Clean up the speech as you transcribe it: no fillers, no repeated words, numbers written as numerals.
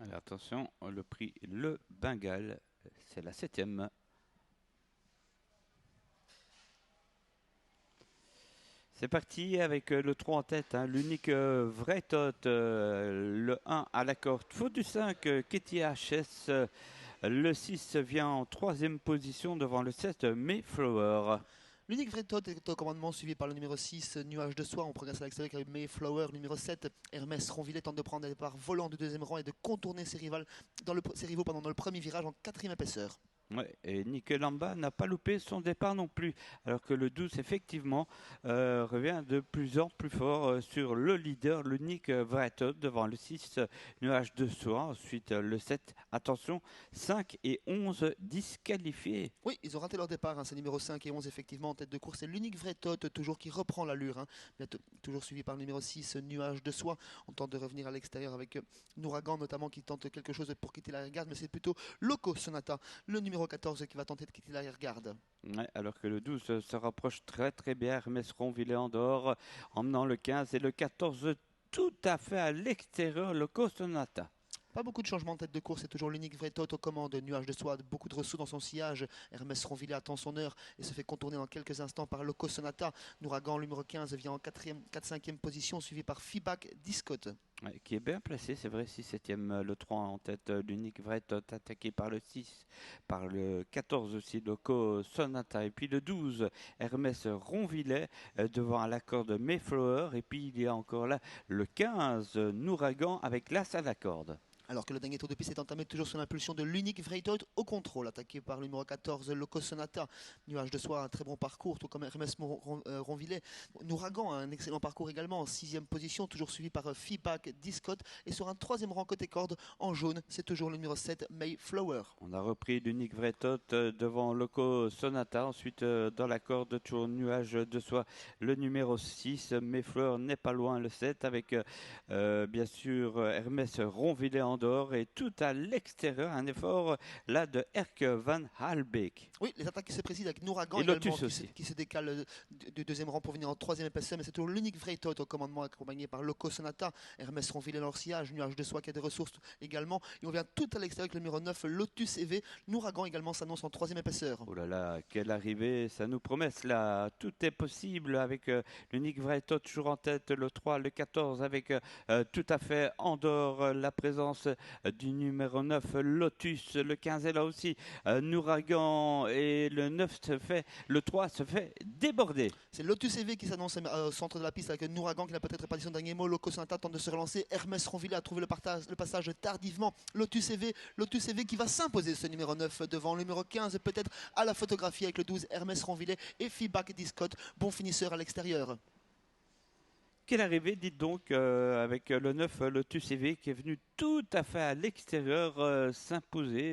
Allez, attention, le prix Le Bengale, c'est la 7e. C'est parti avec le 3 en tête, hein, l'unique vrai tot, le 1 à la corde, faute du 5, Ketty HS, le 6 vient en troisième position devant le 7, Mayflower. L'unique vrai tot est au commandement suivi par le numéro 6, Nuage de Soie. On progresse à l'extérieur avec Mayflower. Numéro 7, Hermès Ronvillet tente de prendre un départ volant du deuxième rang et de contourner ses rivaux dans le premier virage en quatrième épaisseur. Ouais, et Nick Lamba n'a pas loupé son départ non plus, alors que le 12 effectivement revient de plus en plus fort sur le leader, l'unique Vretot devant le 6, Nuage de Soie, ensuite le 7, attention, 5 et 11 disqualifiés. Oui, ils ont raté leur départ. C'est numéro 5 et 11 effectivement en tête de course. C'est l'unique vrai tot toujours qui reprend l'allure. Toujours suivi par le numéro 6, Nuage de Soie. On tente de revenir à l'extérieur avec Nouragan notamment qui tente quelque chose pour quitter l'arrière-garde, mais c'est plutôt Loco Sonata, le numéro 14 qui va tenter de quitter l'arrière-garde. Ouais, alors que le 12 se rapproche très bien, Hermès Ronvillé en dehors, emmenant le 15 et le 14 tout à fait à l'extérieur, le Costonata. Pas beaucoup de changements de tête de course, c'est toujours l'unique vrai tot aux commandes. Nuage de Soie, beaucoup de ressous dans son sillage. Hermès Ronvillet attend son heure et se fait contourner dans quelques instants par Loco Sonata. Nouragan, numéro 15, vient en 4-5e position, suivi par Feedback Discote. Ouais, qui est bien placé, c'est vrai, 6-7e, le 3 en tête, l'unique vrai tot attaqué par le 6, par le 14 aussi, Loco Sonata, et puis le 12, Hermès Ronvillet, devant à la corde Mayflower, et puis il y a encore là le 15, Nouragan avec l'as à la corde. Alors que le dernier tour de piste est entamé toujours sous l'impulsion de l'unique vrai tot au contrôle, attaqué par le numéro 14, Loco Sonata. Nuage de Soie, un très bon parcours, tout comme Hermès Ronvillet. Nouragan a un excellent parcours également, en 6e position, toujours suivi par Feedback Discote. Et sur un 3e rang côté corde, en jaune, c'est toujours le numéro 7, Mayflower. On a repris l'unique vrai tot devant Loco Sonata. Ensuite, dans la corde, toujours Nuage de Soie, le numéro 6. Mayflower n'est pas loin, le 7, avec bien sûr Hermès Ronvillet en dehors et tout à l'extérieur. Un effort là de Erke van Halbeek. Oui, les attaques qui se précisent avec Nouragan Et également, Lotus aussi. qui se décale du deuxième rang pour venir en troisième épaisseur, mais c'est toujours l'unique vrai tot au commandement accompagné par Loco Sonata, Hermès Ronville et leur sillage, Nuage de Soie qui a des ressources également. Et on vient tout à l'extérieur avec le numéro 9, Lotus EV. Nouragan également s'annonce en troisième épaisseur. Oh là là, quelle arrivée, ça nous promet là. Tout est possible avec l'unique vrai tot toujours en tête, le 3, le 14 avec tout à fait en dehors la présence du numéro 9, Lotus, le 15 est là aussi, Nouragan et le 9 se fait, le 3 se fait déborder. C'est Lotus EV qui s'annonce au centre de la piste avec Nouragan qui n'a peut-être pas dit son dernier mot. Loco Sonata tente de se relancer. Hermès Ronville a trouvé le passage tardivement. Lotus EV qui va s'imposer ce numéro 9 devant le numéro 15, peut-être à la photographie avec le 12, Hermès Ronville et Feedback Discote. Bon finisseur à l'extérieur. Quelle arrivée, dites donc, avec le 9, Lotus EV qui est venu tout à fait à l'extérieur s'imposer.